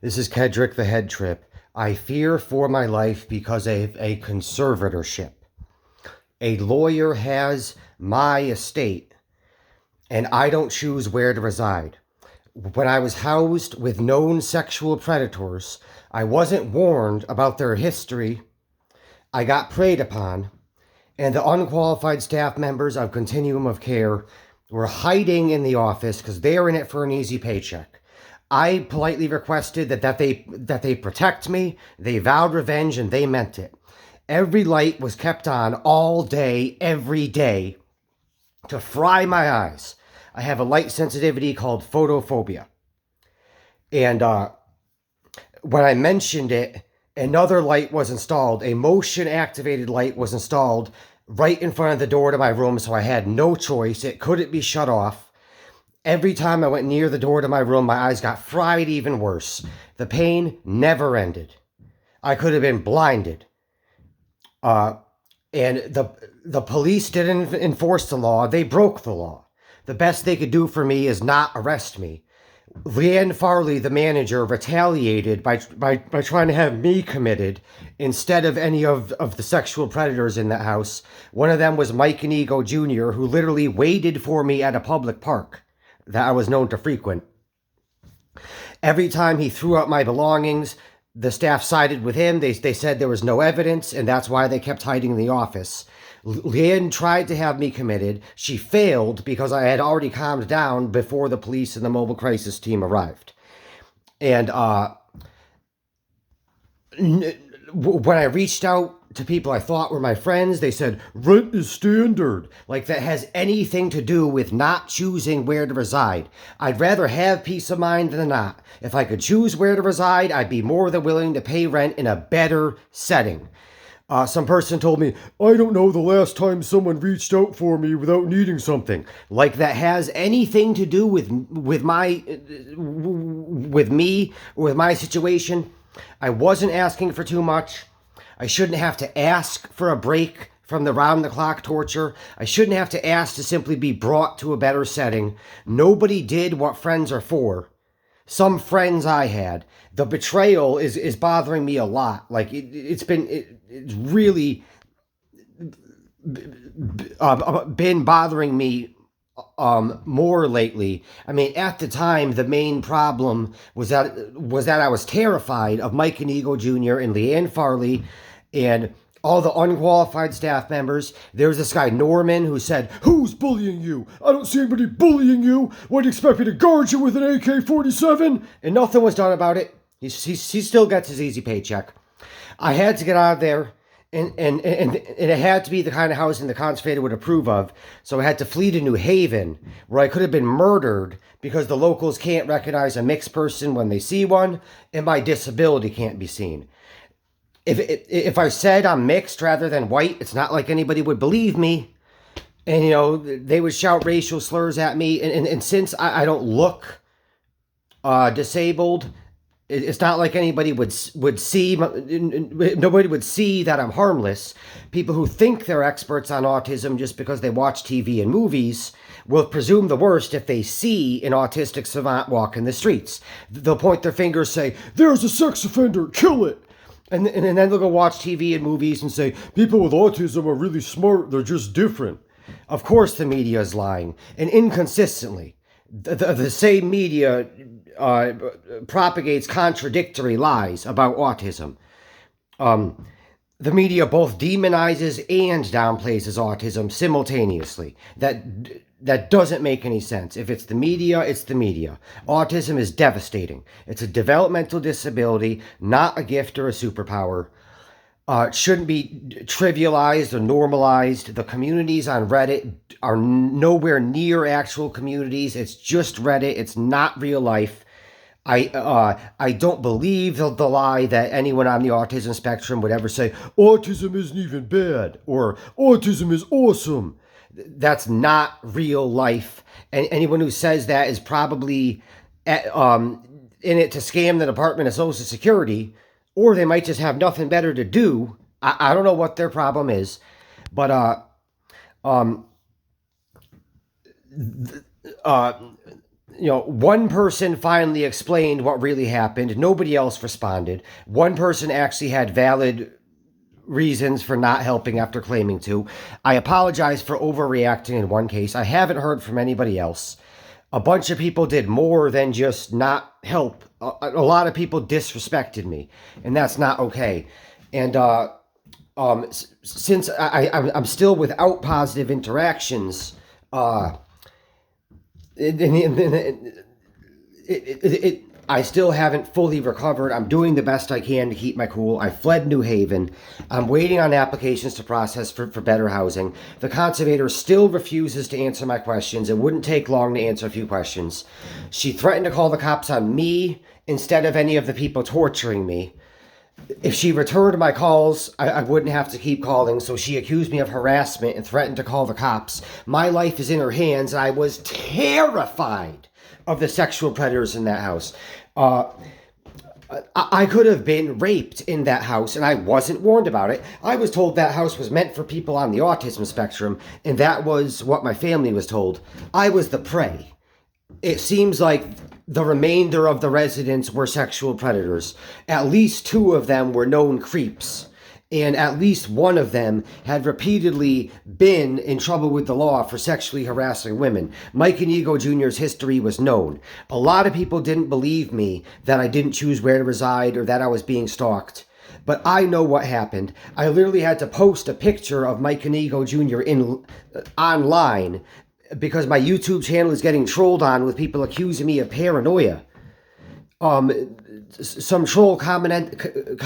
This is Kedrick the Head Trip. I fear for my life because of a conservatorship. A lawyer has my estate, and I don't choose where to reside. When I was housed with known sexual predators, I wasn't warned about their history. I got preyed upon, and the unqualified staff members of Continuum of Care were hiding in the office because they are in it for an easy paycheck. I politely requested that they protect me. They vowed revenge, and they meant it. Every light was kept on all day, every day, to fry my eyes. I have a light sensitivity called photophobia. And when I mentioned it, another light was installed. A motion-activated light was installed right in front of the door to my room, so I had no choice. It couldn't be shut off. Every time I went near the door to my room, my eyes got fried even worse. The pain never ended. I could have been blinded. And the police didn't enforce the law. They broke the law. The best they could do for me is not arrest me. Leanne Farley, the manager, retaliated by trying to have me committed instead of any of the sexual predators in the house. One of them was Mike Inigo Jr., who literally waited for me at a public park that I was known to frequent. Every time he threw out my belongings, the staff sided with him. They said there was no evidence, and that's why they kept hiding in the office. Leanne tried to have me committed. She failed because I had already calmed down before the police and the mobile crisis team arrived. And when I reached out to people I thought were my friends, they said, rent is standard. Like that has anything to do with not choosing where to reside. I'd rather have peace of mind than not. If I could choose where to reside, I'd be more than willing to pay rent in a better setting. Some person told me, I don't know the last time someone reached out for me without needing something. Like that has anything to do with me, or with my situation. I wasn't asking for too much. I shouldn't have to ask for a break from the round-the-clock torture. I shouldn't have to ask to simply be brought to a better setting. Nobody did what friends are for. Some friends I had. The betrayal is bothering me a lot. Like, it's really been bothering me more lately. I mean, at the time, the main problem was that I was terrified of Mike Inigo Jr. and Leanne Farley and all the unqualified staff members. There was this guy, Norman, who said, who's bullying you? I don't see anybody bullying you. What, do you expect me to guard you with an AK-47? And nothing was done about it. He still gets his easy paycheck. I had to get out of there, and it had to be the kind of housing the conservator would approve of, so I had to flee to New Haven, where I could have been murdered because the locals can't recognize a mixed person when they see one, and my disability can't be seen. If I said I'm mixed rather than white, it's not like anybody would believe me. And, you know, they would shout racial slurs at me. And since I don't look disabled, it's not like anybody would see, nobody would see that I'm harmless. People who think they're experts on autism just because they watch TV and movies will presume the worst if they see an autistic savant walk in the streets. They'll point their fingers, say, there's a sex offender, kill it. And then they'll go watch TV and movies and say, people with autism are really smart, they're just different. Of course the media is lying, and inconsistently. The same media propagates contradictory lies about autism. The media both demonizes and downplays autism simultaneously. That doesn't make any sense. If it's the media, it's the media. Autism is devastating. It's a developmental disability, not a gift or a superpower. It shouldn't be trivialized or normalized. The communities on Reddit are nowhere near actual communities. It's just Reddit. It's not real life. I don't believe the lie that anyone on the autism spectrum would ever say, autism isn't even bad, or autism is awesome. That's not real life. And anyone who says that is probably in it to scam the Department of Social Security, or they might just have nothing better to do. I don't know what their problem is, but one person finally explained what really happened. Nobody else responded. One person actually had valid reasons for not helping after claiming to. I apologize for overreacting in one case. I haven't heard from anybody else. A bunch of people did more than just not help. A lot of people disrespected me, and that's not okay. And since I'm still without positive interactions, I still haven't fully recovered. I'm doing the best I can to keep my cool. I fled New Haven. I'm waiting on applications to process for better housing. The conservator still refuses to answer my questions. It wouldn't take long to answer a few questions. She threatened to call the cops on me instead of any of the people torturing me. If she returned my calls, I wouldn't have to keep calling, so she accused me of harassment and threatened to call the cops. My life is in her hands, and I was terrified of the sexual predators in that house. I could have been raped in that house, and I wasn't warned about it. I was told that house was meant for people on the autism spectrum, and that was what my family was told. I was the prey. It seems like the remainder of the residents were sexual predators. At least 2 of them were known creeps, and at least 1 of them had repeatedly been in trouble with the law for sexually harassing women. Mike Inigo Jr.'s history was known. A lot of people didn't believe me that I didn't choose where to reside or that I was being stalked. But I know what happened. I literally had to post a picture of Mike Inigo Jr. online because my YouTube channel is getting trolled on with people accusing me of paranoia. Some troll commented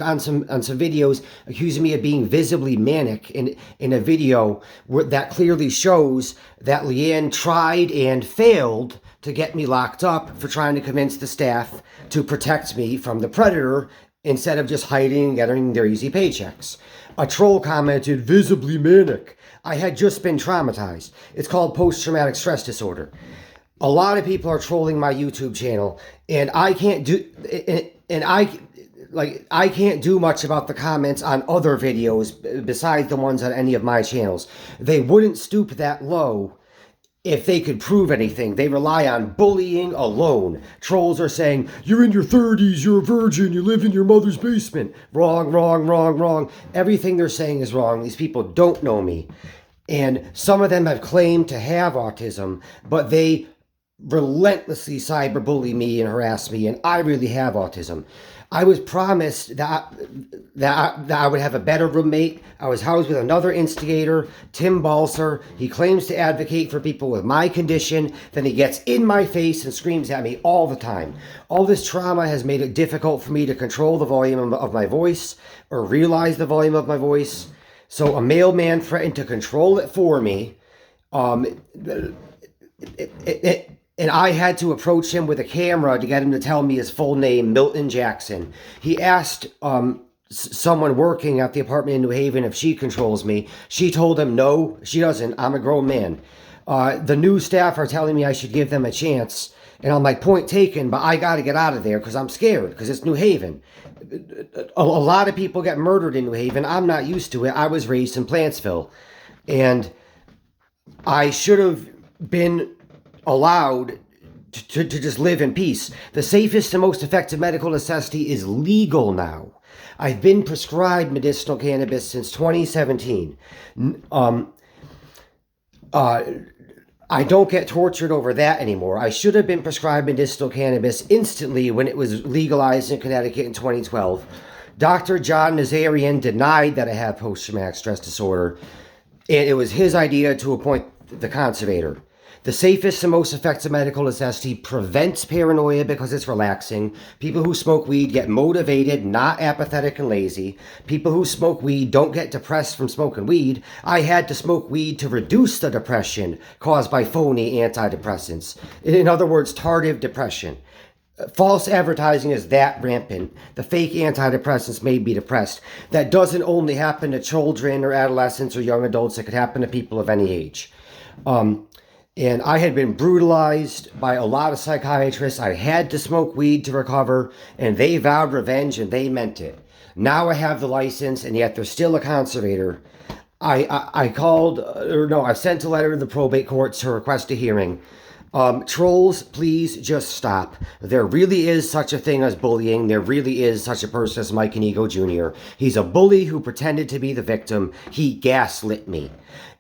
on some videos accusing me of being visibly manic in a video that clearly shows that Leanne tried and failed to get me locked up for trying to convince the staff to protect me from the predator instead of just hiding and getting their easy paychecks. A troll commented, visibly manic. I had just been traumatized. It's called post-traumatic stress disorder. A lot of people are trolling my YouTube channel, and I can't do much about the comments on other videos besides the ones on any of my channels. They wouldn't stoop that low if they could prove anything. They rely on bullying alone. Trolls are saying, you're in your 30s, you're a virgin, you live in your mother's basement. Wrong, wrong, wrong, wrong. Everything they're saying is wrong. These people don't know me. And some of them have claimed to have autism, but they relentlessly cyberbully me and harass me, and I really have autism. I was promised that I would have a better roommate. I was housed with another instigator, Tim Balser. He claims to advocate for people with my condition. Then he gets in my face and screams at me all the time. All this trauma has made it difficult for me to control the volume of my voice or realize the volume of my voice. So a mailman threatened to control it for me. And I had to approach him with a camera to get him to tell me his full name, Milton Jackson. He asked someone working at the apartment in New Haven if she controls me. She told him, no, she doesn't. I'm a grown man. The new staff are telling me I should give them a chance. And I'm like, point taken, but I got to get out of there because I'm scared because it's New Haven. A lot of people get murdered in New Haven. I'm not used to it. I was raised in Plantsville. And I should have been allowed to just live in peace. The safest and most effective medical necessity is legal now. I've been prescribed medicinal cannabis since 2017. I don't get tortured over that anymore. I should have been prescribed medicinal cannabis instantly when it was legalized in Connecticut in 2012. Dr. John Nazarian denied that I have post-traumatic stress disorder, and it was his idea to appoint the conservator. The safest and most effective medical necessity prevents paranoia because it's relaxing. People who smoke weed get motivated, not apathetic and lazy. People who smoke weed don't get depressed from smoking weed. I had to smoke weed to reduce the depression caused by phony antidepressants. In other words, tardive depression. False advertising is that rampant. The fake antidepressants made me depressed. That doesn't only happen to children or adolescents or young adults. It could happen to people of any age. And I had been brutalized by a lot of psychiatrists. I had to smoke weed to recover, and they vowed revenge, and they meant it. Now I have the license, and yet there's still a conservator. I sent a letter to the probate court to request a hearing. Trolls, please just stop. There really is such a thing as bullying. There really is such a person as Mike Inigo Jr. He's a bully who pretended to be the victim. He gaslit me.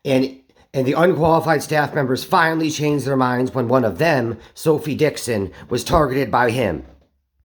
And the unqualified staff members finally changed their minds when one of them, Sophie Dixon, was targeted by him.